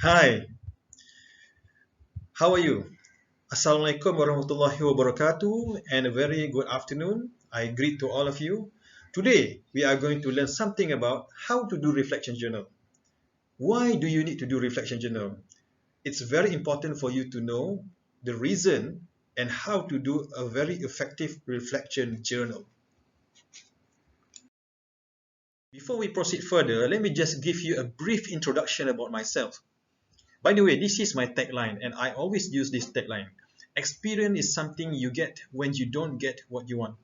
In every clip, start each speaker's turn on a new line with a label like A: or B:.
A: Hi, how are you? Assalamualaikum warahmatullahi wabarakatuh and a very good afternoon. I greet to all of you. Today, we are going to learn something about how to do reflection journal. Why do you need to do reflection journal? It's very important for you to know the reason and how to do a very effective reflection journal. Before we proceed further, let me just give you a brief introduction about myself. By the way, this is my tagline, and I always use this tagline. Experience is something you get when you don't get what you want.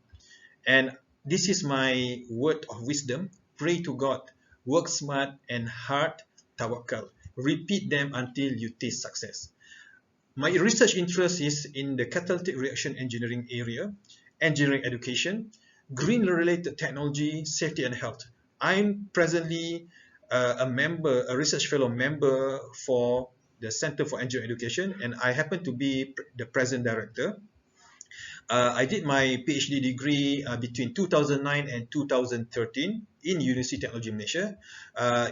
A: And this is my word of wisdom. Pray to God, work smart and hard, tawakkal. Repeat them until you taste success. My research interest is in the catalytic reaction engineering area, engineering education, green-related technology, safety and health. I'm presently a research fellow member for the Center for Engineering Education, and I happen to be the present director. I did my PhD degree between 2009 and 2013 in University Technology Malaysia.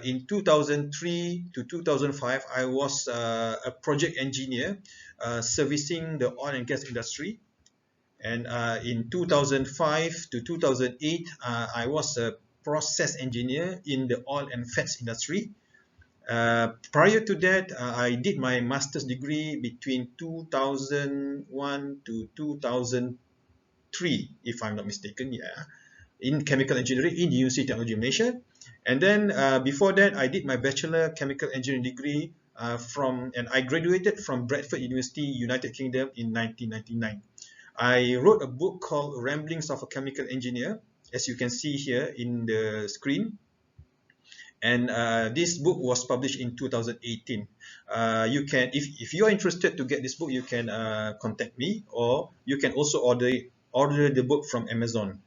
A: In 2003 to 2005, I was a project engineer servicing the oil and gas industry. And in 2005 to 2008, I was a process engineer in the oil and fats industry. Prior to that, I did my master's degree between 2001 to 2003, if I'm not mistaken, yeah, in chemical engineering in University Technology Malaysia. And then before that, I did my bachelor chemical engineering degree and I graduated from Bradford University, United Kingdom in 1999. I wrote a book called Ramblings of a Chemical Engineer, as you can see here in the screen. And this book was published in 2018. You can, if you are interested to get this book, you can contact me, or you can also order the book from Amazon.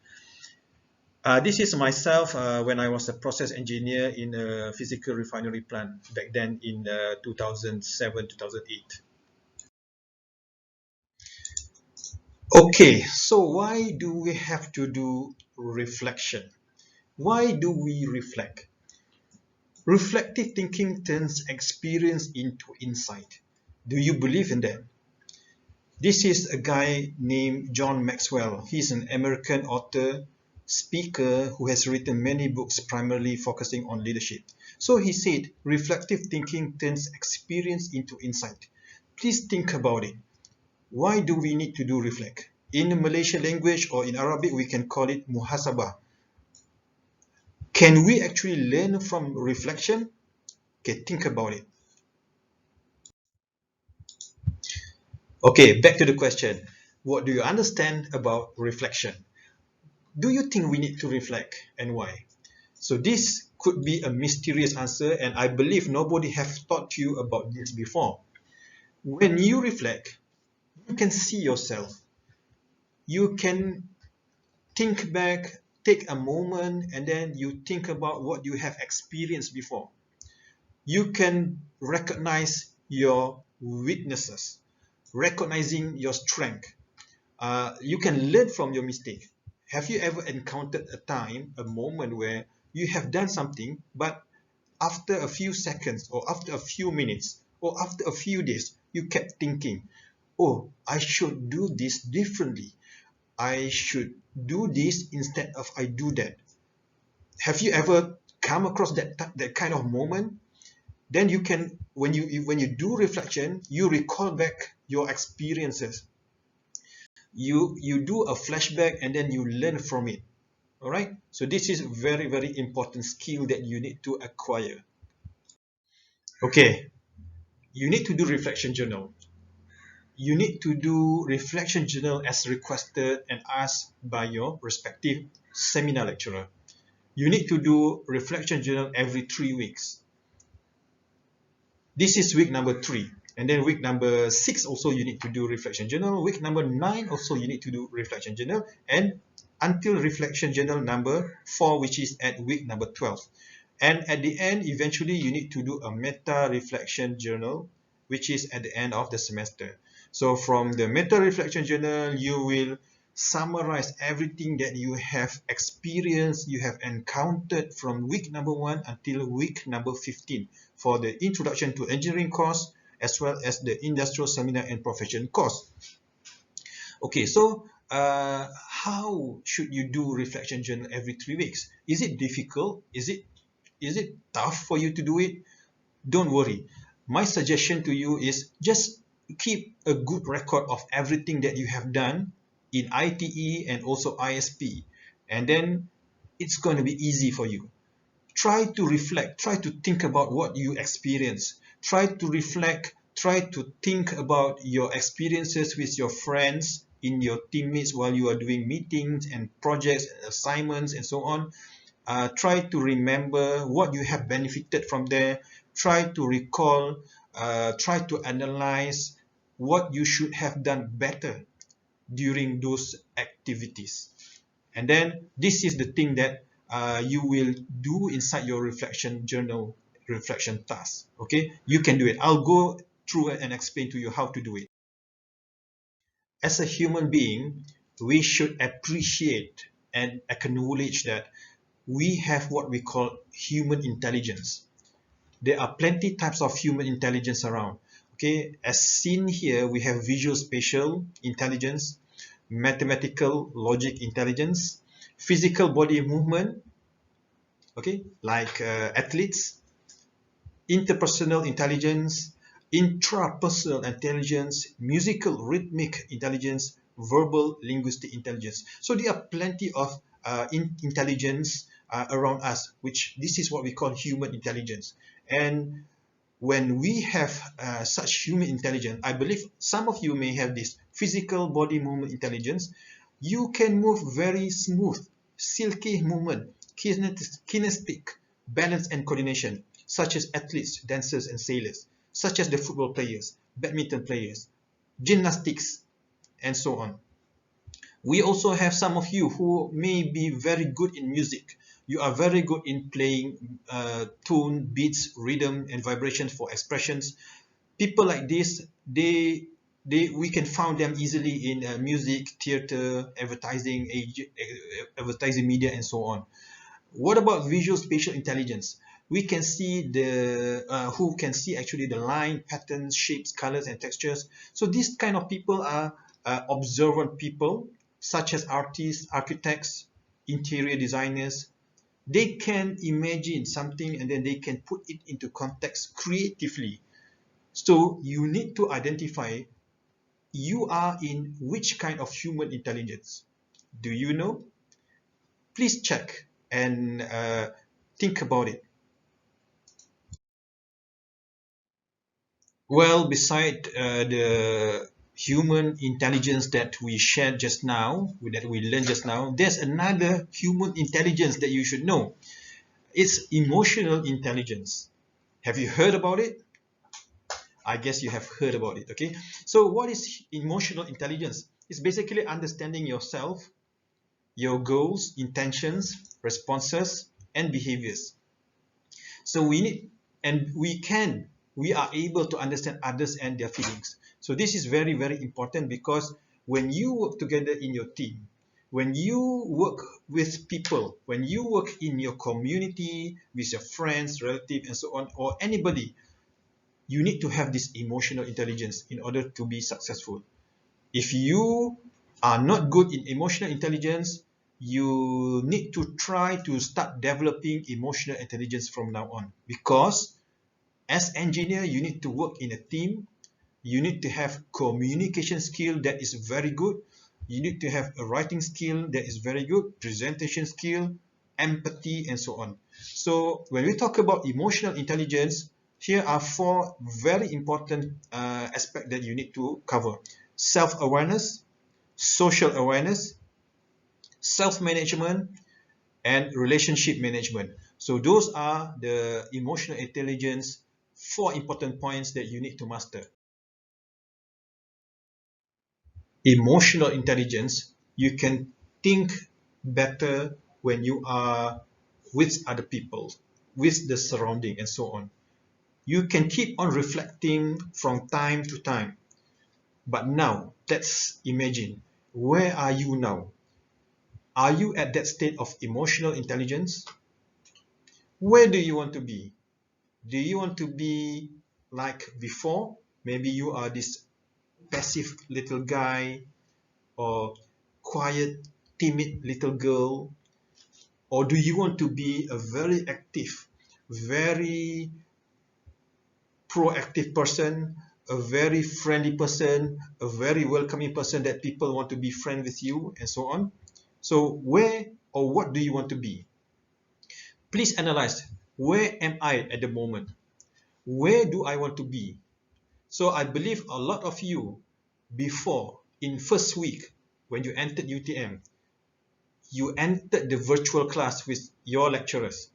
A: This is myself when I was a process engineer in a physical refinery plant back then in 2007-2008. Okay, so why do we have to do reflection? Why do we reflect? Reflective thinking turns experience into insight. Do you believe in that? This is a guy named John Maxwell. He's an American author, speaker who has written many books primarily focusing on leadership. So he said, reflective thinking turns experience into insight. Please think about it. Why do we need to do reflect? In the Malaysian language or in Arabic, we can call it muhasabah. Can we actually learn from reflection? Okay, think about it. Okay, back to the question. What do you understand about reflection? Do you think we need to reflect, and why? So this could be a mysterious answer, and I believe nobody has taught you about this before. When you reflect, you can see yourself. You can think back, take a moment, and then you think about what you have experienced before. You can recognize your weaknesses, recognizing your strength. You can learn from your mistake. Have you ever encountered a moment where you have done something, but after a few seconds or after a few minutes or after a few days, you kept thinking, oh, I should do this differently. I should do this instead of I do that. Have you ever come across that kind of moment? Then you can, when you do reflection, you recall back your experiences. You do a flashback and then you learn from it. All right, so this is a very important skill that you need to acquire. Okay, you need to do reflection journal. You need to do reflection journal as requested and asked by your respective seminar lecturer. You need to do reflection journal every 3 weeks. This is week number 3. And then week number 6 also you need to do reflection journal. Week number 9 also you need to do reflection journal. And until reflection journal number 4, which is at week number 12. And at the end, eventually you need to do a meta reflection journal, which is at the end of the semester. So from the meta reflection journal, you will summarize everything that you have experienced, you have encountered from week number 1 until week number 15 for the introduction to engineering course as well as the industrial seminar and profession course. Okay, so how should you do reflection journal every 3 weeks? Is it difficult? Is it tough for you to do it? Don't worry. My suggestion to you is just keep a good record of everything that you have done in ITE and also ISP, and then it's going to be easy for you. Try to reflect, try to think about what you experience, try to reflect, try to think about your experiences with your friends, in your teammates while you are doing meetings and projects and assignments and so on. Try to remember what you have benefited from there. Try to recall, try to analyze what you should have done better during those activities. And then this is the thing that you will do inside your reflection journal, reflection task. Okay, you can do it. I'll go through and explain to you how to do it. As a human being, we should appreciate and acknowledge that we have what we call human intelligence. There are plenty types of human intelligence around. Okay, as seen here, we have visual spatial intelligence, mathematical logic intelligence, physical body movement, okay, like athletes, interpersonal intelligence, intrapersonal intelligence, musical rhythmic intelligence, verbal linguistic intelligence. So there are plenty of intelligence around us, which this is what we call human intelligence. And when we have such human intelligence, I believe some of you may have this physical body movement intelligence. You can move very smooth, silky movement, kinesthetic, balance and coordination, such as athletes, dancers and sailors, such as the football players, badminton players, gymnastics, and so on. We also have some of you who may be very good in music. You are very good in playing tone, beats, rhythm, and vibrations for expressions. People like this, we can find them easily in music, theater, advertising, advertising media, and so on. What about visual spatial intelligence? We can see who can see actually the line, patterns, shapes, colors, and textures. So these kind of people are observant people, such as artists, architects, interior designers. They can imagine something and then they can put it into context creatively. So you need to identify you are in which kind of human intelligence. Do you know? Please check and think about it. Well, beside the human intelligence that we shared just now, that we learned just now, there's another human intelligence that you should know. It's emotional intelligence. Have you heard about it? I guess you have heard about it, okay? So what is emotional intelligence? It's basically understanding yourself, your goals, intentions, responses, and behaviors. So we are able to understand others and their feelings. So this is very, very important, because when you work together in your team, when you work with people, when you work in your community with your friends, relatives, and so on, or anybody, you need to have this emotional intelligence in order to be successful. If you are not good in emotional intelligence, you need to try to start developing emotional intelligence from now on, because as engineer, you need to work in a team. You need to have communication skill that is very good. You need to have a writing skill that is very good, presentation skill, empathy, and so on. So when we talk about emotional intelligence, here are 4 very important aspects that you need to cover: self-awareness, social awareness, self-management, and relationship management. So those are the emotional intelligence 4 important points that you need to master. Emotional intelligence, you can think better when you are with other people, with the surrounding, and so on. You can keep on reflecting from time to time. But now, let's imagine where are you now? Are you at that state of emotional intelligence? Where do you want to be? Do you want to be like before? Maybe you are this passive little guy, or quiet, timid little girl, or do you want to be a very active, very proactive person, a very friendly person, a very welcoming person that people want to be friends with you, and so on? So where or what do you want to be? Please analyze, where am I at the moment? Where do I want to be? So I believe a lot of you, before, in first week, when you entered UTM, you entered the virtual class with your lecturers,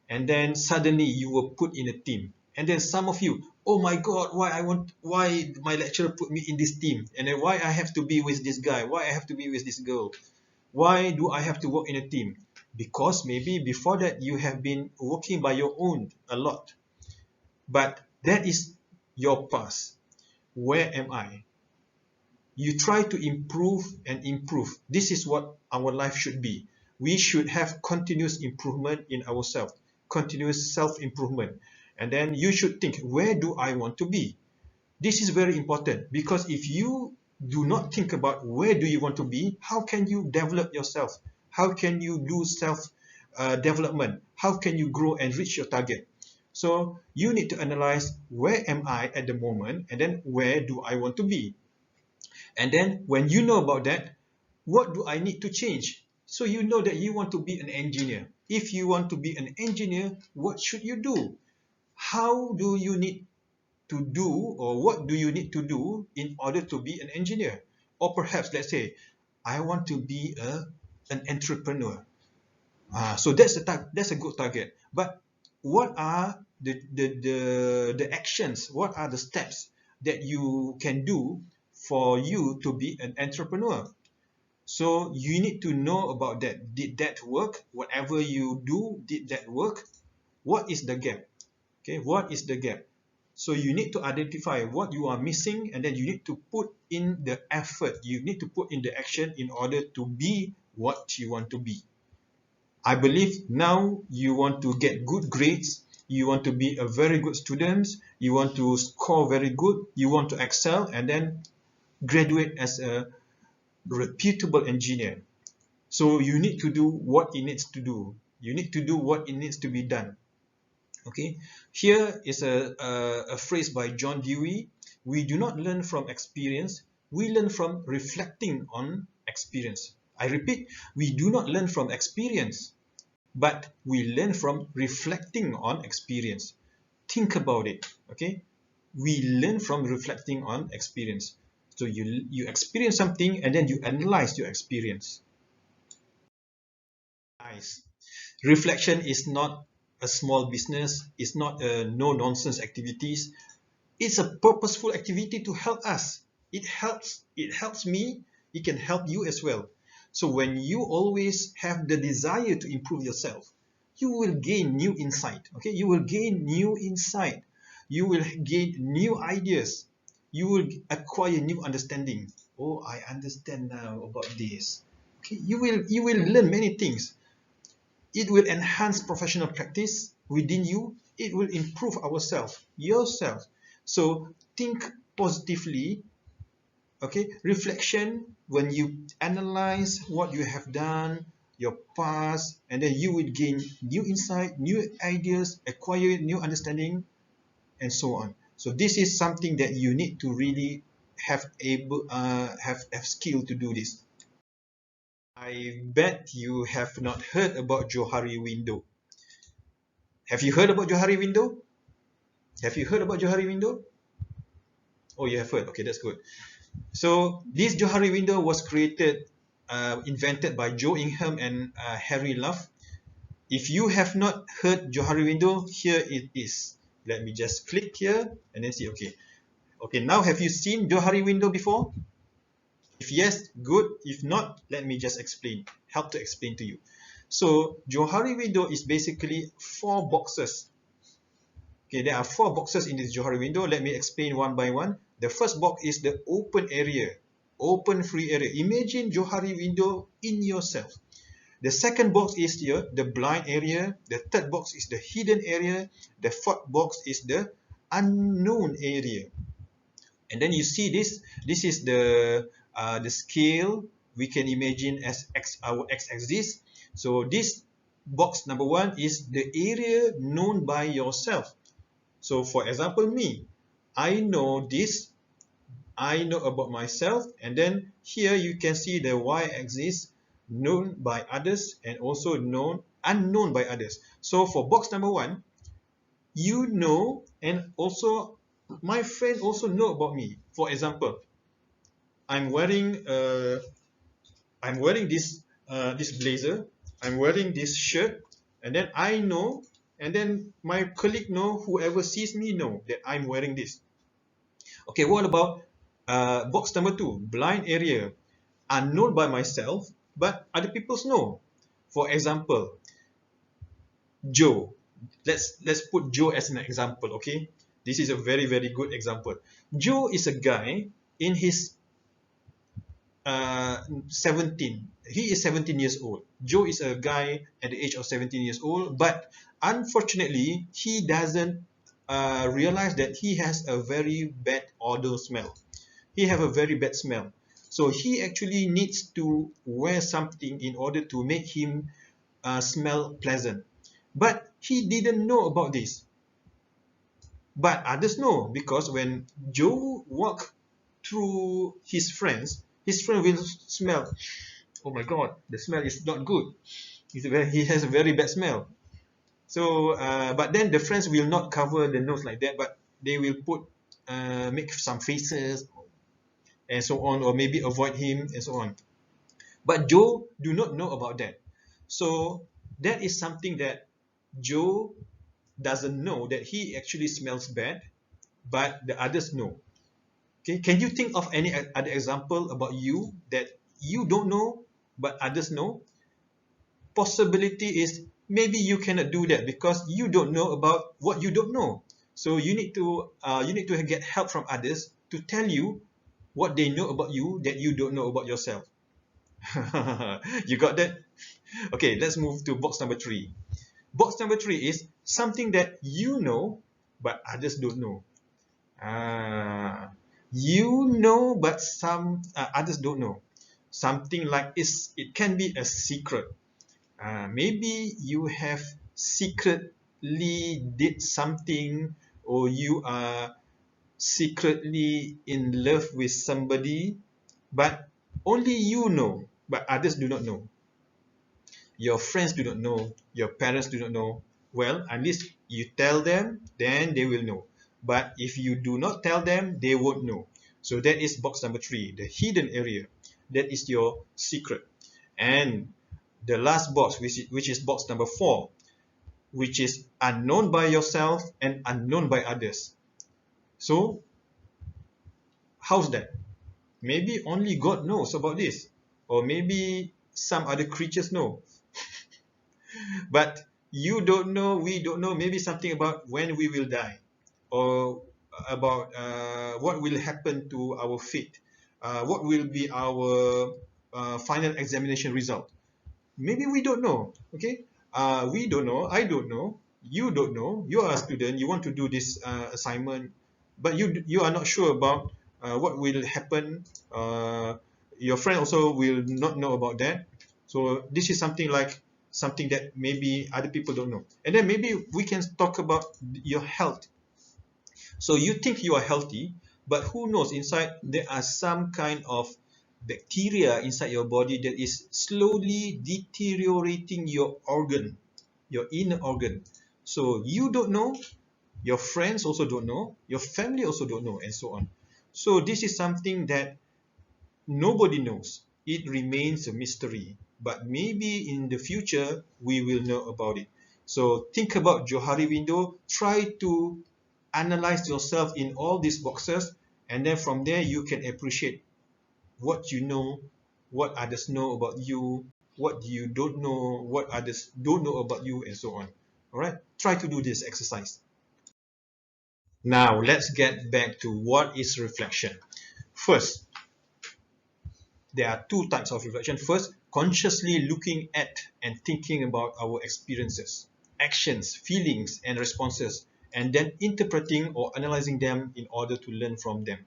A: and then suddenly you were put in a team. And then some of you, oh my God, why my lecturer put me in this team? And then why I have to be with this guy? Why I have to be with this girl? Why do I have to work in a team? Because maybe before that you have been working by your own a lot. But that is your past. Where am I? You try to improve and improve. This is what our life should be. We should have continuous improvement in ourselves, continuous self-improvement. And then you should think, where do I want to be? This is very important, because if you do not think about where do you want to be, how can you develop yourself? How can you do self-development? How can you grow and reach your target? So you need to analyze, where am I at the moment, and then where do I want to be? And then when you know about that, what do I need to change? So you know that you want to be an engineer. If you want to be an engineer, what should you do? How do you need to do, or what do you need to do in order to be an engineer? Or perhaps, let's say, I want to be an entrepreneur. So that's a good target. But what are the actions? What are the steps that you can do for you to be an entrepreneur? So you need to know about that. Did that work? Whatever you do, did that work? What is the gap? Okay, what is the gap? So you need to identify what you are missing, and then you need to put in the effort. You need to put in the action in order to be what you want to be. I believe now you want to get good grades, you want to be a very good student, you want to score very good, you want to excel, and then graduate as a reputable engineer. So you need to do what it needs to do. You need to do what it needs to be done. Okay, here is a phrase by John Dewey. We do not learn from experience, we learn from reflecting on experience. I repeat, we do not learn from experience, but we learn from reflecting on experience. Think about it, okay? We learn from reflecting on experience. So you experience something, and then you analyze your experience. Nice. Reflection is not a small business. It's not a no-nonsense activities. It's a purposeful activity to help us. It helps me. It can help you as well. So when you always have the desire to improve yourself, you will gain new insight. Okay, you will gain new insight. You will gain new ideas. You will acquire new understanding. Oh, I understand now about this. Okay, you will learn many things. It will enhance professional practice within you. It will improve yourself. So think positively. Okay, reflection, when you analyze what you have done, your past, and then you will gain new insight, new ideas, acquire new understanding, and so on. So this is something that you need to really have skill to do this. I bet you have not heard about Johari Window. Have you heard about Johari Window? Have you heard about Johari Window? Oh, you have heard. Okay, that's good. So this Johari Window was invented by Joe Ingham and Harry Love. If you have not heard Johari Window, here it is. Let me just click here and then see. Okay, now have you seen Johari Window before? If yes, good. If not, let me just help to explain to you. So Johari Window is basically 4 boxes. Okay, there are 4 boxes in this Johari Window. Let me explain one by one. The first box is the open area. open free area. Imagine Johari window in yourself. The second box is here, the blind area. The third box is the hidden area. The fourth box is the unknown area. And then you see this. This is the scale we can imagine as our x-axis. So this box number 1 is the area known by yourself. So for example, me, I know this. I know about myself, and then here you can see the y-axis, known by others and also unknown by others. So for box number 1, you know, and also my friend also know about me. For example, I'm wearing this blazer, I'm wearing this shirt, and then I know, and then my colleague know, whoever sees me know that I'm wearing this. Okay, what about box number 2, blind area, unknown by myself, but other people know. For example, Joe. Let's put Joe as an example. Okay, this is a very good example. Joe is a guy in his 17. He is 17 years old. Joe is a guy at the age of 17 years old, but unfortunately he doesn't realize that he has a very bad odor smell. He have a very bad smell. So he actually needs to wear something in order to make him smell pleasant. But he didn't know about this. But others know, because when Joe walk through his friends will smell, oh my god, the smell is not good. He has a very bad smell. So, but then the friends will not cover the nose like that, but they will make some faces and so on, or maybe avoid him and so on. But Joe do not know about that. So that is something that Joe doesn't know, that he actually smells bad, but the others know. Okay, can you think of any other example about you that you don't know but others know? Possibility is maybe you cannot do that because you don't know about what you don't know. So you need to get help from others to tell you what they know about you that you don't know about yourself. You got that? Okay, let's move to box number 3. Box number 3 is something that you know but others don't know. You know but some others don't know. Something like it can be a secret. Maybe you have secretly did something, or you are secretly in love with somebody, but only you know, but others do not know. Your friends do not know, your parents do not know. Well, at least you tell them, then they will know. But if you do not tell them, they won't know. So that is box number 3, the hidden area. That is your secret. And the last box, which is box number 4, which is unknown by yourself and unknown by others. So how's that? Maybe only God knows about this, or maybe some other creatures know. But you don't know, we don't know. Maybe something about when we will die, or about what will happen to our fate, what will be our final examination result. Maybe we don't know. Okay, we don't know, I don't know, you don't know. You are a student, you want to do this assignment, but you are not sure about what will happen. Your friend also will not know about that. So this is something that maybe other people don't know. And then maybe we can talk about your health. So you think you are healthy, but who knows, inside there are some kind of bacteria inside your body that is slowly deteriorating your organ, your inner organ. So you don't know, your friends also don't know, your family also don't know, and so on. So this is something that nobody knows. It remains a mystery, but maybe in the future we will know about it. So think about Johari window, try to analyze yourself in all these boxes, and then from there you can appreciate what you know, what others know about you, what you don't know, what others don't know about you, and so on. Alright, try to do this exercise. Now let's get back to what is reflection. First, there are two types of reflection. First, consciously looking at and thinking about our experiences, actions, feelings, and responses, and then interpreting or analyzing them in order to learn from them.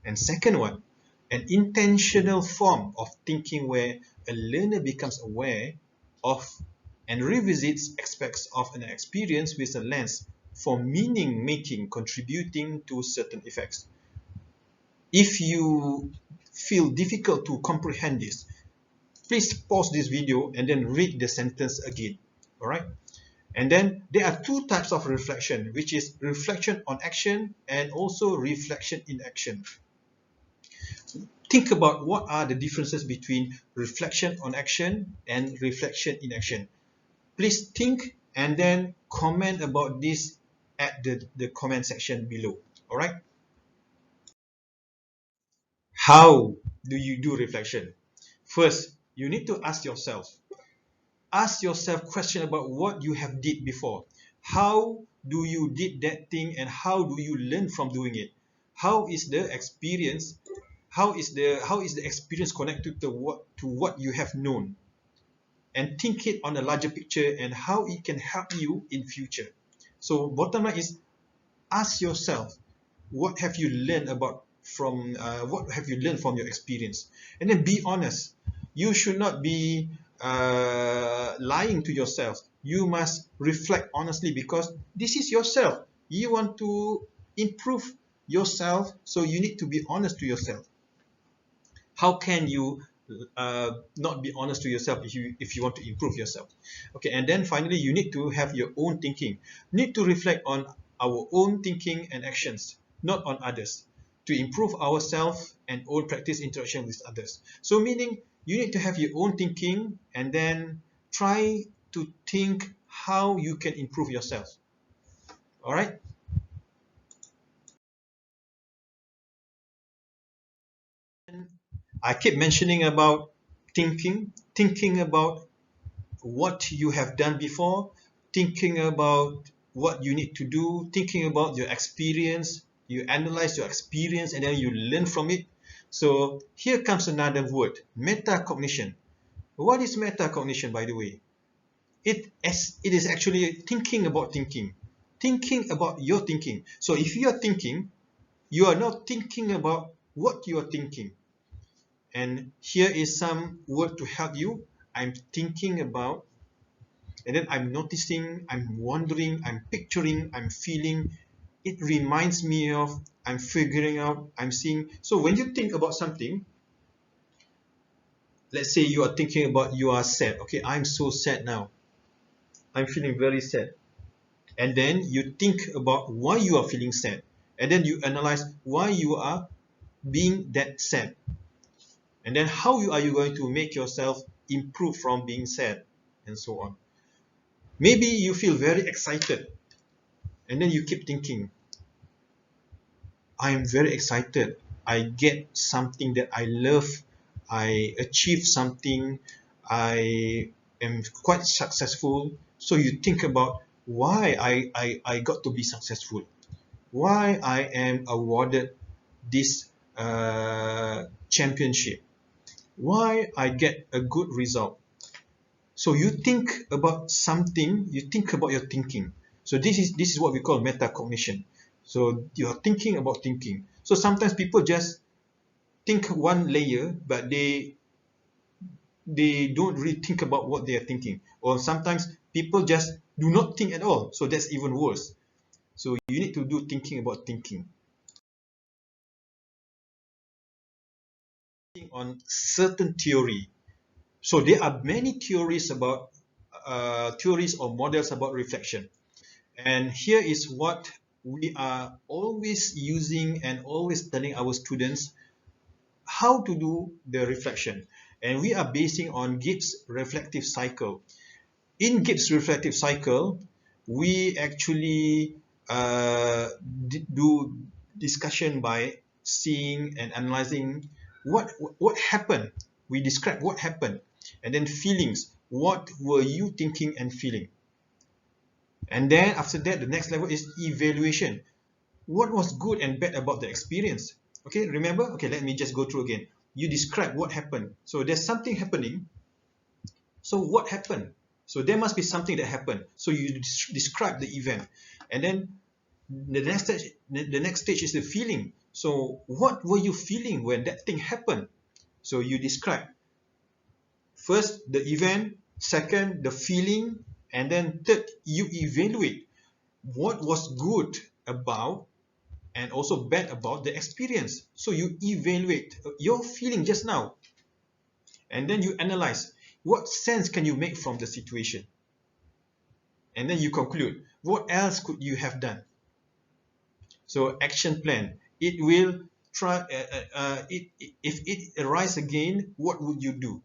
A: And second one, an intentional form of thinking where a learner becomes aware of and revisits aspects of an experience with a lens for meaning making, contributing to certain effects. If you feel difficult to comprehend this, please pause this video and then read the sentence again. All right. And then there are two types of reflection, which is reflection on action and also reflection in action. Think about what are the differences between reflection on action and reflection in action. Please think and then comment about this at the comment section below. All right. How do you do reflection? First, you need to ask yourself question about what you have did before. How do you did that thing and how do you learn from doing it? How is the experience? How is the experience connected to what you have known? And think it on a larger picture and how it can help you in future. So bottom line is, ask yourself, what have you learned from your experience? And then be honest. You should not be lying to yourself. You must reflect honestly, because this is yourself. You want to improve yourself, so you need to be honest to yourself. How can you not be honest to yourself if you want to improve yourself? Okay, and then finally, you need to have your own thinking. Need to reflect on our own thinking and actions, not on others, to improve ourselves and own practice interaction with others. So meaning you need to have your own thinking and then try to think how you can improve yourself. All right. I keep mentioning about thinking about what you have done before, thinking about what you need to do, thinking about your experience. You analyze your experience and then you learn from it. So here comes another word, metacognition. What is metacognition, by the way? It is actually thinking about your thinking. So if you are thinking, you are not thinking about what you are thinking. And here is some word to help you. I'm thinking about, and then I'm noticing, I'm wondering, I'm picturing, I'm feeling. It reminds me of, I'm figuring out, I'm seeing. So when you think about something, let's say you are thinking about you are sad. Okay, I'm so sad now. I'm feeling very sad. And then you think about why you are feeling sad. And then you analyze why you are being that sad. And then how are you going to make yourself improve from being sad, and so on. Maybe you feel very excited and then you keep thinking, I am very excited, I get something that I love, I achieve something, I am quite successful. So you think about why I got to be successful, why I am awarded this championship, why I get a good result. So you think about something, you think about your thinking. So this is what we call metacognition. So you're thinking about thinking. So sometimes people just think one layer, but they don't really think about what they are thinking. Or sometimes people just do not think at all. So that's even worse. So you need to do thinking about thinking. On certain theory. So there are many theories about theories or models about reflection. And here is what we are always using and always telling our students how to do the reflection. And we are basing on Gibbs Reflective Cycle. In Gibbs Reflective Cycle, we actually do discussion by seeing and analyzing what happened. We describe what happened, and then feelings. What were you thinking and feeling? And then after that, the next level is evaluation. What was good and bad about the experience? Okay, remember? Okay, let me just go through again. you describe what happened. So there's something happening. So what happened? So there must be something that happened. So you describe the event, and then the next stage is the feeling. So what were you feeling when that thing happened? So you describe first the event, second the feeling, and then third you evaluate what was good about and also bad about the experience. So you evaluate your feeling just now, and then you analyze what sense can you make from the situation, and then you conclude what else could you have done. So action plan, it will try if it arises again, what would you do?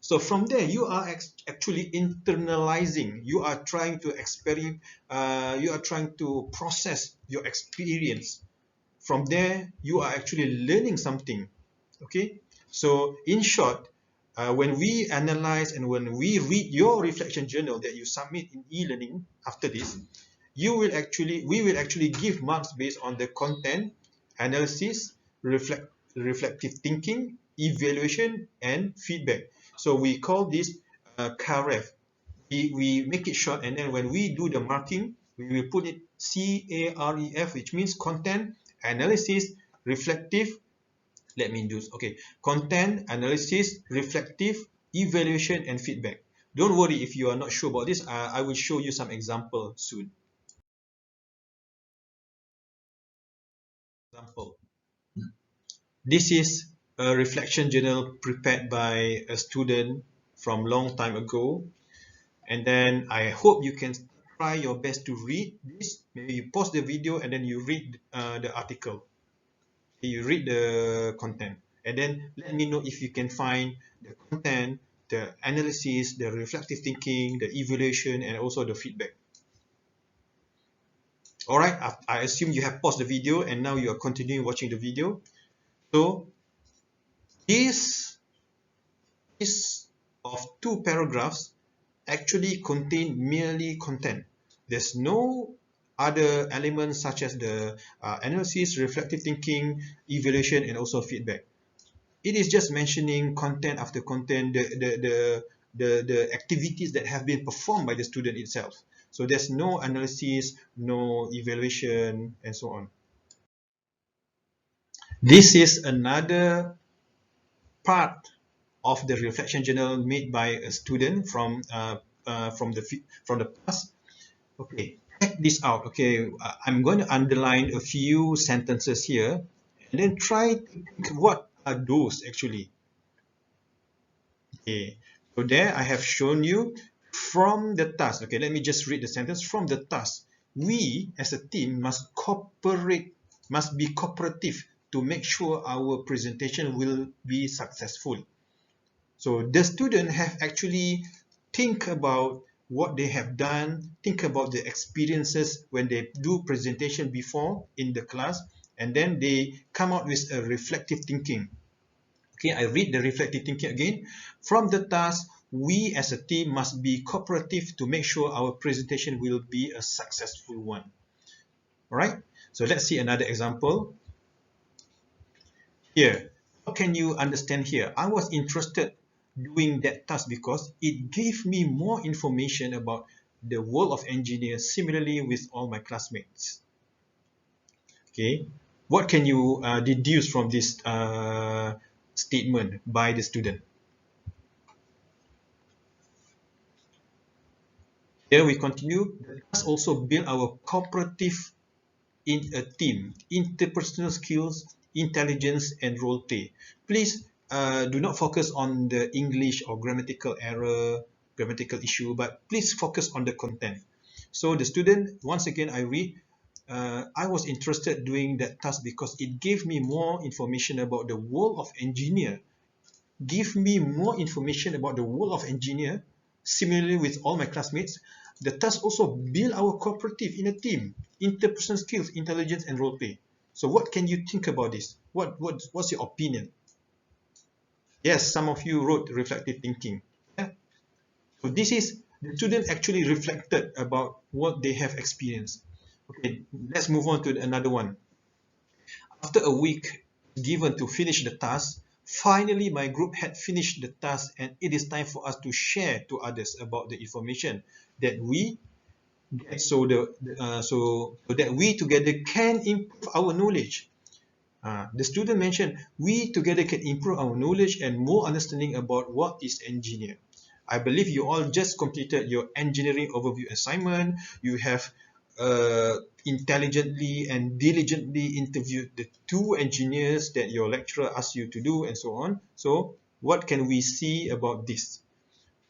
A: So from there you are actually internalizing, you are trying to experiment, you are trying to process your experience. From there you are actually learning something. Okay, so in short, when we analyze and when we read your reflection journal that you submit in e-learning after this, we will actually give marks based on the content, analysis, reflective thinking, evaluation, and feedback. So we call this CAREF. We make it short, and then when we do the marking, we will put it CAREF, which means content, analysis, reflective. Let me do, okay, content, analysis, reflective, evaluation, and feedback. Don't worry if you are not sure about this. I will show you some example soon. Example. This is a reflection journal prepared by a student from long time ago, and then I hope you can try your best to read this. Maybe you pause the video and then you read the article. You read the content, and then let me know if you can find the content, the analysis, the reflective thinking, the evaluation, and also the feedback. Alright, I assume you have paused the video and now you are continuing watching the video. So this of two paragraphs actually contain merely content. There's no other elements such as the analysis, reflective thinking, evaluation, and also feedback. It is just mentioning content after content, the activities that have been performed by the student itself. So there's no analysis, no evaluation, and so on. This is another part of the reflection journal made by a student from the past. Okay, check this out. Okay, I'm going to underline a few sentences here, and then try to think what are those actually. Okay, so there I have shown you from the task. Okay, let me just read the sentence. From the task, we as a team must cooperate, must be cooperative to make sure our presentation will be successful. So the student have actually think about what they have done, think about the experiences when they do presentation before in the class, and then they come out with a reflective thinking. Okay, I read the reflective thinking again. From the task, we as a team must be cooperative to make sure our presentation will be a successful one. All right, so let's see another example. Here, how can you understand here? I was interested doing that task because it gave me more information about the world of engineers, similarly with all my classmates. Okay, what can you deduce from this statement by the student? Here we continue. The task also build our cooperative in a team, interpersonal skills, intelligence, and role play. Please do not focus on the English or grammatical error, grammatical issue, but please focus on the content. So the student, once again, I read, I was interested doing that task because it gave me more information about the world of engineer. Give me more information about the world of engineer. Similarly with all my classmates, the task also build our cooperative in a team, interpersonal skills, intelligence, and role play. So what can you think about this? What's your opinion? Yes, some of you wrote reflective thinking. Yeah? So this is the student actually reflected about what they have experienced. Okay, let's move on to another one. After a week given to finish the task, Finally, my group had finished the task, and it is time for us to share to others about the information that we get, so that we together can improve our knowledge. The student mentioned, we together can improve our knowledge and more understanding about what is engineer. I believe you all just completed your engineering overview assignment. You have intelligently and diligently interviewed the two engineers that your lecturer asked you to do, and so on. So what can we see about this?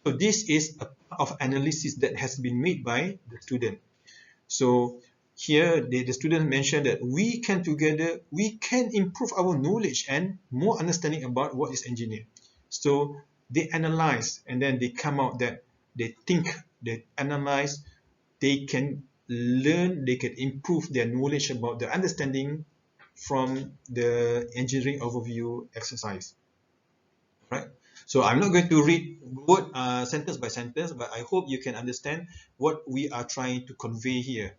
A: So this is a part of analysis that has been made by the student. So here the student mentioned that we can together, we can improve our knowledge and more understanding about what is engineer. So they analyze, and then they come out that they think, they analyze, they can learn, they can improve their knowledge about the understanding from the engineering overview exercise. Right? So I'm not going to read word sentence by sentence, but I hope you can understand what we are trying to convey here.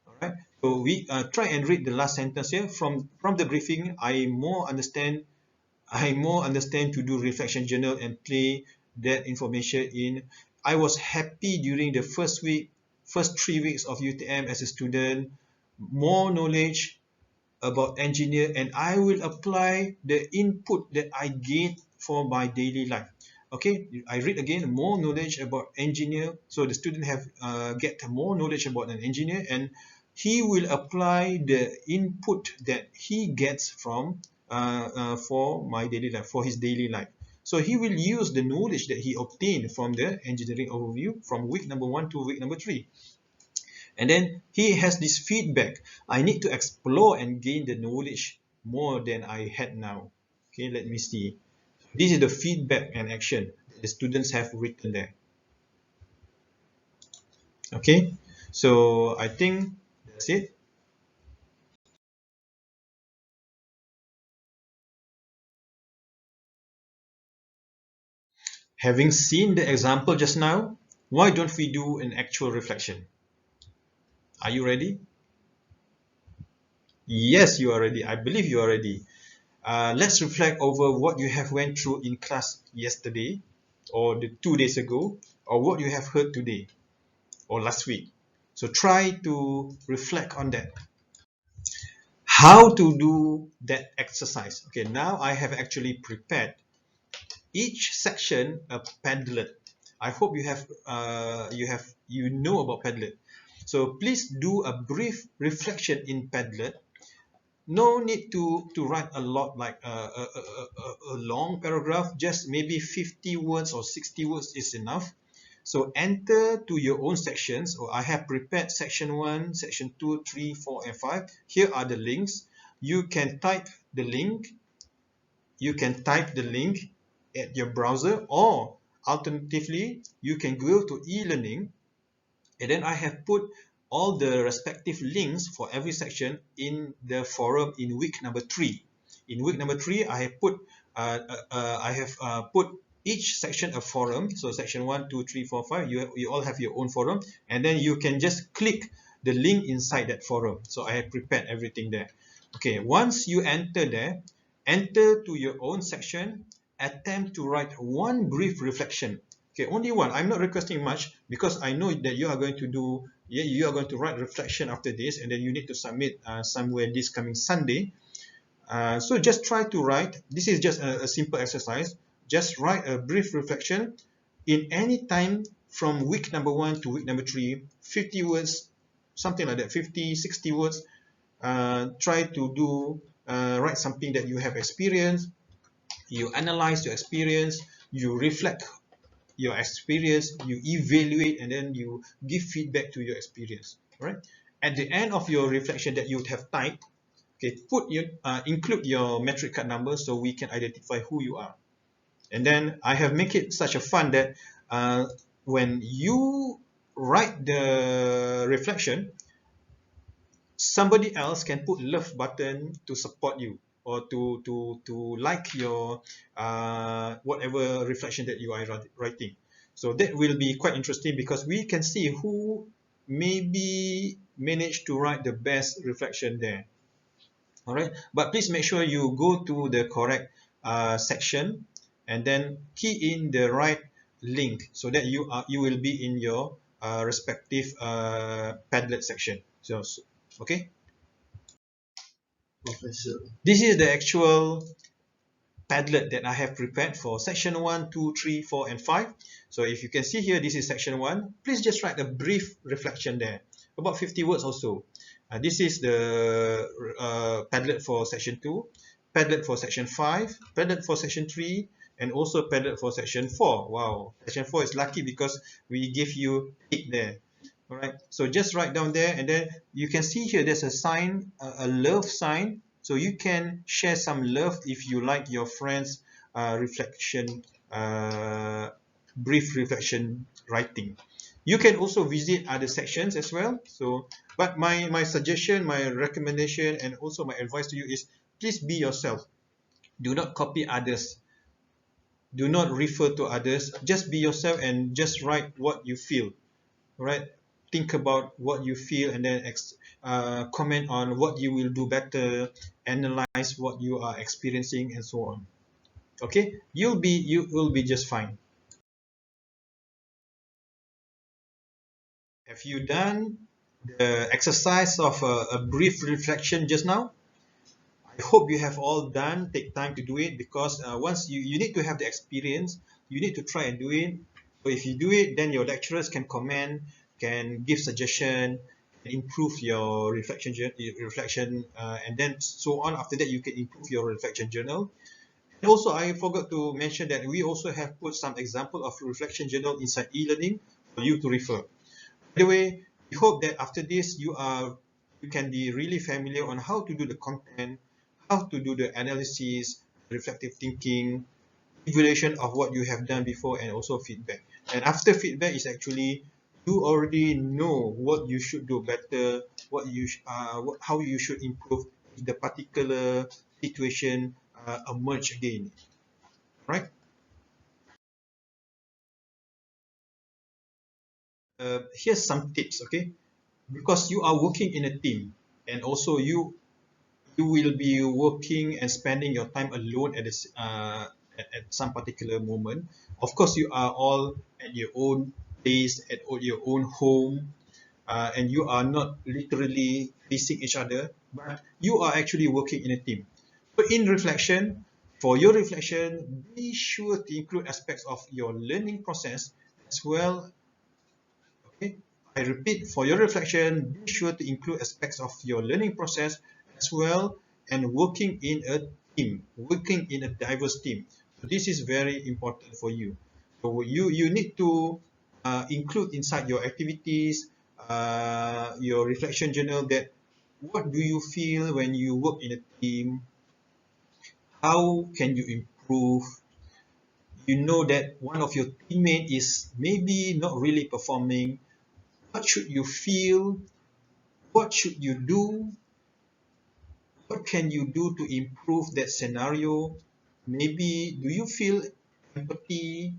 A: All right. So we try and read the last sentence here. From the briefing, I more understand to do reflection journal and play that information in. I was happy during the first 3 weeks of UTM as a student. More knowledge about engineer, and I will apply the input that I gained for my daily life. Okay, I read again, more knowledge about engineer. So the student have get more knowledge about an engineer, and he will apply the input that he gets from for my daily life, for his daily life. So he will use the knowledge that he obtained from the engineering overview from week number 1 to week number 3. And then he has this feedback. I need to explore and gain the knowledge more than I had now. Okay, let me see. This is the feedback and action the students have written there. Okay, so I think that's it. Having seen the example just now, why don't we do an actual reflection? Are you ready? Yes, you are ready. I believe you are ready. Let's reflect over what you have went through in class yesterday, or the 2 days ago, or what you have heard today or last week. So try to reflect on that. How to do that exercise? Okay, now I have actually prepared each section a Padlet. I hope you know about Padlet. So please do a brief reflection in Padlet. No need to write a lot, like a long paragraph. Just maybe 50 words or 60 words is enough. So enter to your own sections. Or I have prepared section 1, section 2, 3, 4, and 5. Here are the links. You can type the link. You can type the link at your browser, or alternatively, you can go to e-learning, and then I have put all the respective links for every section in the forum in week number 3. In week number 3, I have put each section a forum. So section 1, 2, 3, 4, 5, you all have your own forum, and then you can just click the link inside that forum. So I have prepared everything there. Okay, once you enter there, enter to your own section, attempt to write one brief reflection. Okay, only one. I'm not requesting much because I know that you are going to write reflection after this, and then you need to submit somewhere this coming Sunday. So just try to write. This is just a simple exercise. Just write a brief reflection in any time from week number 1 to week number 3, 50 words, something like that, 50, 60 words. Try to write something that you have experienced. You analyze your experience, you reflect your experience, you evaluate, and then you give feedback to your experience. Right? At the end of your reflection that you would have typed, okay, include your metric card number so we can identify who you are. And then I have make it such a fun that when you write the reflection, somebody else can put love button to support you, or to like your whatever reflection that you are writing. So that will be quite interesting because we can see who maybe managed to write the best reflection there. All right, but please make sure you go to the correct section, and then key in the right link so that you will be in your respective Padlet section. So okay, this is the actual Padlet that I have prepared for section 1, 2, 3, 4, and 5. So if you can see here, this is section 1. Please just write a brief reflection there, about 50 words or so. This is the Padlet for section 2, Padlet for section 5, Padlet for section 3, and also Padlet for section 4. Wow, section 4 is lucky because we give you tick there. Alright, so just write down there, and then you can see here there's a sign, a love sign. So you can share some love if you like your friend's reflection, brief reflection writing. You can also visit other sections as well. So, but my suggestion, my recommendation, and also my advice to you is please be yourself. Do not copy others. Do not refer to others. Just be yourself and just write what you feel. Right? Think about what you feel, and then comment on what you will do better, analyze what you are experiencing, and so on. Okay, you will be just fine. Have you done the exercise of a brief reflection just now? I hope you have all done. Take time to do it, because once you need to have the experience, you need to try and do it. So if you do it, then your lecturers can comment, can give suggestion, improve your reflection, and then so on. After that, you can improve your reflection journal. And also, I forgot to mention that we also have put some example of reflection journal inside e-learning for you to refer. By the way, we hope that after this you can be really familiar on how to do the content, how to do the analysis, reflective thinking, evaluation of what you have done before, and also feedback. And after feedback is actually you already know what you should do better, how you should improve if the particular situation emerge again, right? Here's some tips, okay? Because you are working in a team, and also you will be working and spending your time alone at some particular moment. Of course, you are all at your own place, at your own home, and you are not literally facing each other, but you are actually working in a team. So in reflection, for your reflection, be sure to include aspects of your learning process as well. Okay, I repeat, for your reflection, be sure to include aspects of your learning process as well, and working in a team, working in a diverse team. So this is very important for you. So you need to include inside your activities, your reflection journal, that what do you feel when you work in a team? How can you improve? You know that one of your teammates is maybe not really performing. What should you feel? What should you do? What can you do to improve that scenario? Maybe do you feel empathy?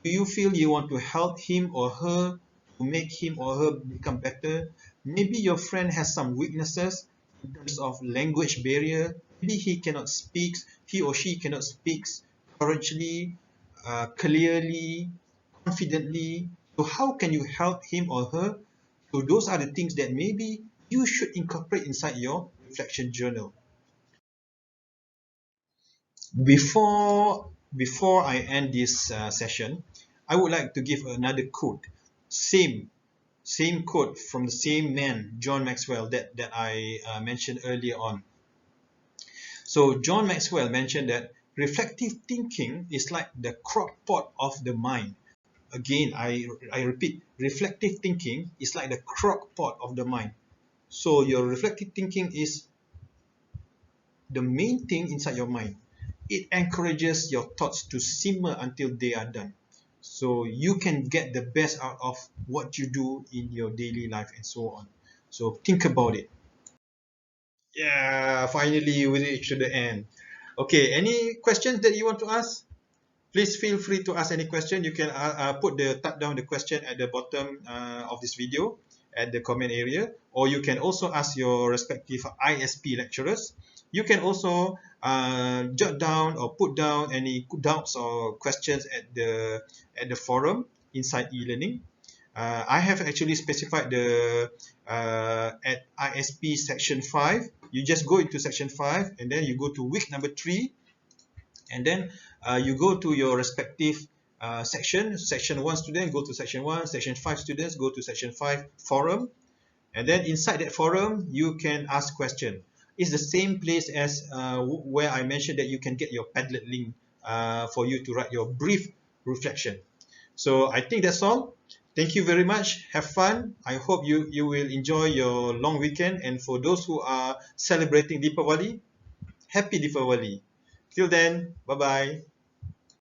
A: Do you feel you want to help him or her to make him or her become better? Maybe your friend has some weaknesses in terms of language barrier. Maybe he or she cannot speak correctly, clearly, confidently. So how can you help him or her? So those are the things that maybe you should incorporate inside your reflection journal. Before I end this session, I would like to give another quote. Same quote from the same man, John Maxwell, that I mentioned earlier on. So John Maxwell mentioned that reflective thinking is like the crock pot of the mind. Again, I repeat, reflective thinking is like the crock pot of the mind. So your reflective thinking is the main thing inside your mind. It encourages your thoughts to simmer until they are done. So you can get the best out of what you do in your daily life and so on. So think about it. Yeah, finally we reached to the end. Okay, any questions that you want to ask? Please feel free to ask any question. You can type down the question at the bottom of this video at the comment area, or you can also ask your respective ISP lecturers. You can also jot down or put down any doubts or questions at the forum inside e-learning. I have actually specified the at ISP section 5. You just go into section 5 and then you go to week number 3, and then you go to your respective section 1 student go to section 1, section 5 students go to section 5 forum, and then inside that forum you can ask question. It's the same place as where I mentioned that you can get your Padlet link for you to write your brief reflection. So I think that's all. Thank you very much. Have fun. I hope you will enjoy your long weekend, and for those who are celebrating Deepavali, happy Deepavali. Till then, bye bye.